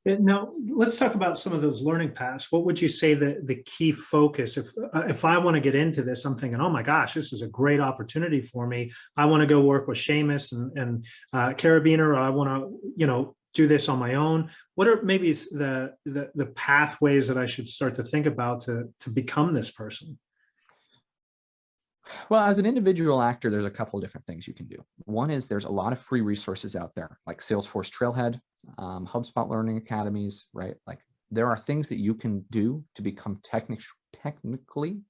Now, let's talk about some of those learning paths. What would you say the key focus, if I want to get into this, I'm thinking, oh my gosh, this is a great opportunity for me. I want to go work with Seamus and Carabiner, or I want to, do this on my own. What are maybe the pathways that I should start to think about to become this person? Well, as an individual actor, there's a couple of different things you can do. One is there's a lot of free resources out there, like Salesforce Trailhead, HubSpot Learning Academies, right? Like there are things that you can do to become technically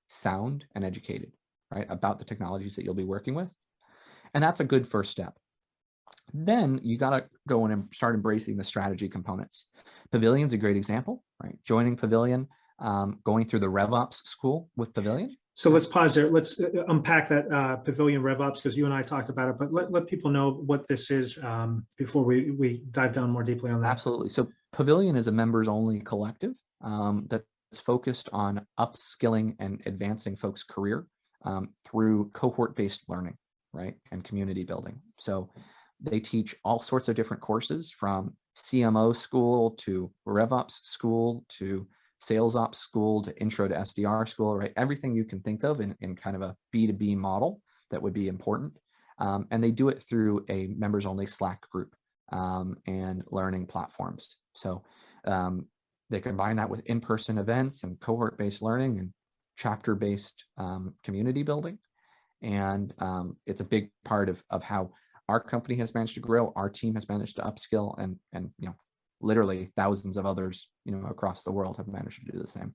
sound and educated, right? About the technologies that you'll be working with. And that's a good first step. Then you got to go in and start embracing the strategy components. Pavilion's a great example, right? Joining Pavilion, going through the RevOps school with Pavilion. So let's pause there. Let's unpack that Pavilion RevOps, because you and I talked about it, but let people know what this is before we dive down more deeply on that. Absolutely. So Pavilion is a members only collective that's focused on upskilling and advancing folks' career through cohort-based learning, right? And community building. So they teach all sorts of different courses, from CMO school to RevOps school to Sales Ops school to Intro to SDR school, right? Everything you can think of in kind of a B2B model that would be important. And they do it through a members only Slack group and learning platforms. So they combine that with in-person events and cohort-based learning and chapter-based community building. And it's a big part of how our company has managed to grow. Our team has managed to upskill, and literally thousands of others, across the world have managed to do the same.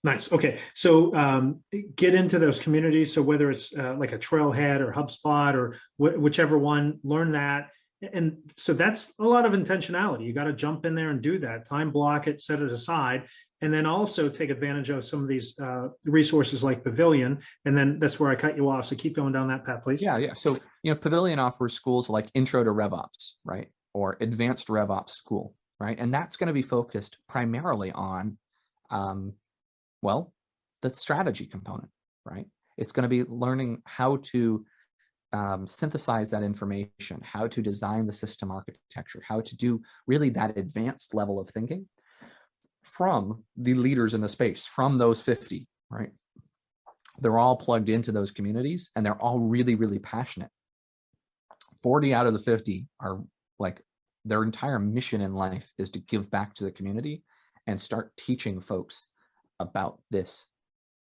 Nice. Okay. So get into those communities. So whether it's like a Trailhead or HubSpot or whichever one, learn that. And so that's a lot of intentionality. You got to jump in there and do that, time block it, set it aside, and then also take advantage of some of these resources like Pavilion. And then that's where I cut you off. So keep going down that path, please. Yeah. So, Pavilion offers schools like Intro to RevOps, right? Or Advanced RevOps School, right? And that's going to be focused primarily on, the strategy component, right? It's going to be learning how to synthesize that information, how to design the system architecture, how to do really that advanced level of thinking from the leaders in the space, from those 50, right? They're all plugged into those communities and they're all really, really passionate. 40 out of the 50 are like, their entire mission in life is to give back to the community and start teaching folks about this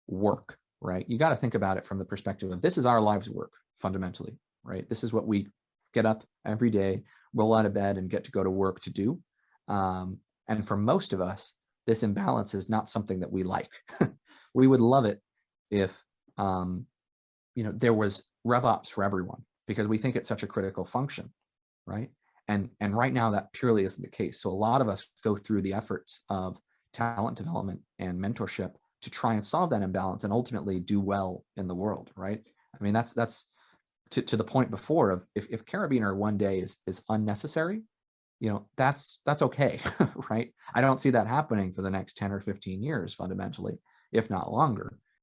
work, right? You got to think about it from the perspective of, this is our lives work fundamentally, right? This is what we get up every day, roll out of bed and get to go to work to do. And for most of us, this imbalance is not something that we like. We would love it if, there was RevOps for everyone, because we think it's such a critical function, right? And right now that purely isn't the case. So a lot of us go through the efforts of talent development and mentorship to try and solve that imbalance and ultimately do well in the world, right? I mean, that's to the point before of, if Carabiner one day is unnecessary, that's okay, right? I don't see that happening for the next 10 or 15 years fundamentally, if not longer.